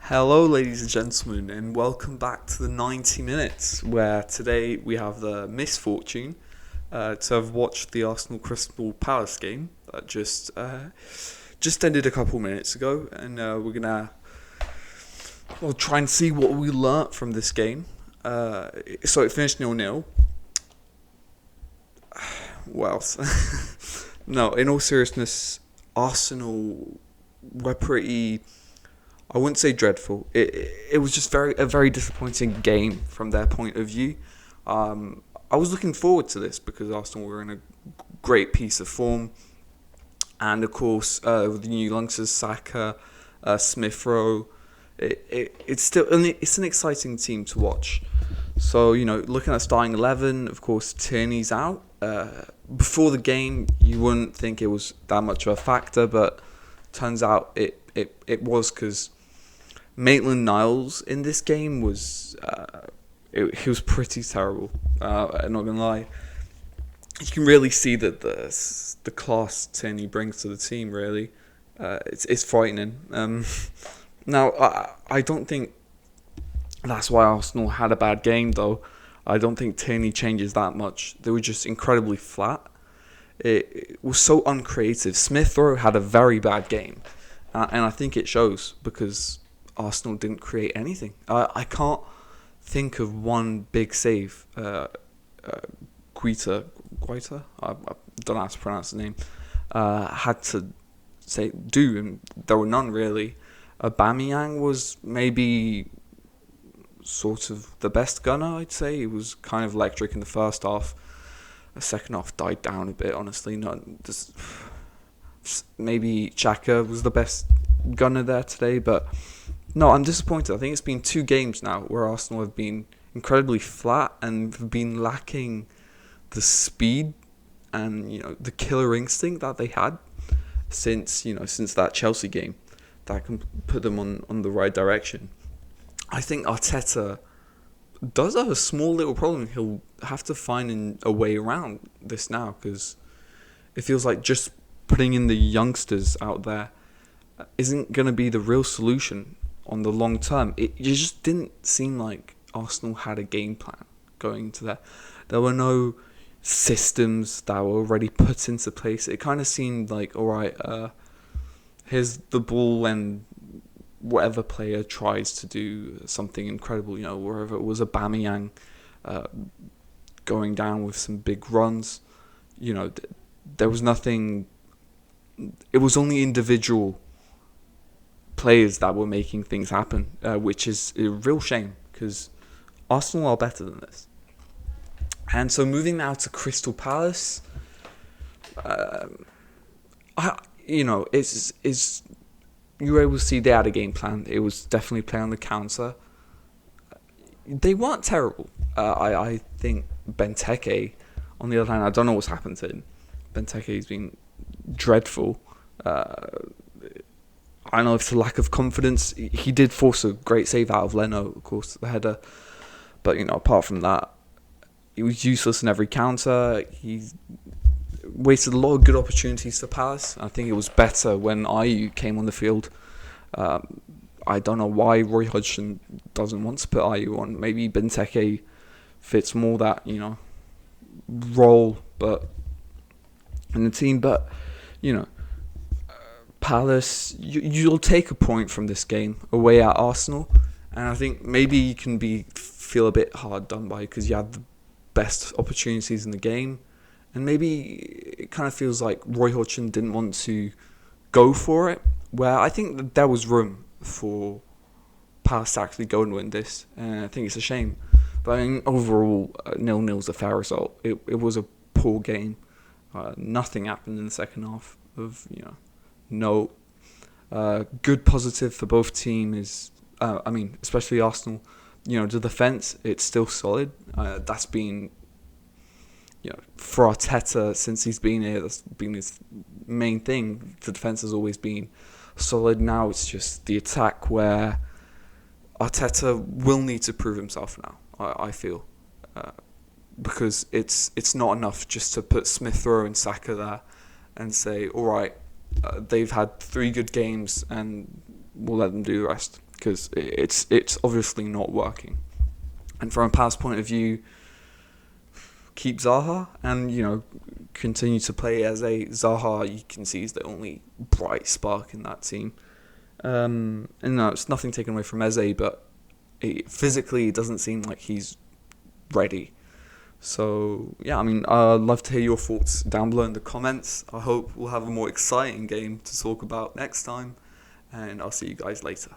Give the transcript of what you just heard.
Hello, ladies and gentlemen, and welcome back to the 90 minutes, where today we have the misfortune to have watched the Arsenal Crystal Palace game that just ended a couple minutes ago, and we're gonna try and see what we learnt from this game. So it finished 0-0. Well, no, in all seriousness, Arsenal were pretty. I wouldn't say dreadful. It was just a very disappointing game from their point of view. I was looking forward to this because Arsenal were in a great piece of form, and of course with the new youngsters Saka, Smith Rowe, it's an exciting team to watch. So looking at starting 11, of course Tierney's out. Before the game, you wouldn't think it was that much of a factor, but turns out it was, because Maitland-Niles in this game he was pretty terrible. I'm not gonna lie. You can really see that the class Tierney brings to the team. Really, it's frightening. Now I don't think that's why Arsenal had a bad game, though. I don't think Tierney changes that much. They were just incredibly flat. It was so uncreative. Smith Rowe had a very bad game, and I think it shows because Arsenal didn't create anything. I can't think of one big save. Guita, I don't know how to pronounce the name, had to do, and there were none really. Aubameyang was maybe sort of the best gunner, I'd say. He was kind of electric in the first half. The second half died down a bit, honestly. Maybe Xhaka was the best gunner there today, but no, I'm disappointed. I think it's been 2 games now where Arsenal have been incredibly flat and have been lacking the speed and the killer instinct that they had since that Chelsea game that can put them on the right direction. I think Arteta does have a small little problem. He'll have to find a way around this now, because it feels like just putting in the youngsters out there isn't going to be the real solution on the long term. It just didn't seem like Arsenal had a game plan going into that. There were no systems that were already put into place. It kind of seemed like, all right, here's the ball, and whatever player tries to do something incredible, wherever it was Aubameyang going down with some big runs, there was nothing. It was only individual players that were making things happen, which is a real shame, because Arsenal are better than this. And so moving now to Crystal Palace, it's you were able to see they had a game plan. It was definitely play on the counter. They weren't terrible. I think Benteke, on the other hand, I don't know what's happened to him. Benteke's been dreadful. I don't know if it's a lack of confidence. He did force a great save out of Leno, of course, the header. But, apart from that, he was useless in every counter. He wasted a lot of good opportunities for Palace. I think it was better when Ayew came on the field. I don't know why Roy Hodgson doesn't want to put Ayew on. Maybe Benteke fits more that, role in the team. But, Palace, you'll take a point from this game away at Arsenal. And I think maybe you can feel a bit hard done by because you had the best opportunities in the game. And maybe it kind of feels like Roy Hodgson didn't want to go for it, where I think that there was room for Palace to actually go and win this. And I think it's a shame. But I mean, overall, 0-0 is a fair result. It was a poor game. Nothing happened in the second half of, no. Good positive for both teams is, especially Arsenal, the defence, it's still solid. That's been, for Arteta, since he's been here, that's been his main thing. The defence has always been solid. Now it's just the attack where Arteta will need to prove himself now, I feel. Because it's not enough just to put Smith Rowe and Saka there and say, all right, they've had 3 good games and we'll let them do the rest. because it's obviously not working. And from a pass point of view, keep Zaha and, continue to play as a Zaha. You can see is the only bright spark in that team. And no, it's nothing taken away from Eze, but physically it doesn't seem like he's ready. So yeah, I mean, I'd love to hear your thoughts down below in the comments. I hope we'll have a more exciting game to talk about next time, and I'll see you guys later.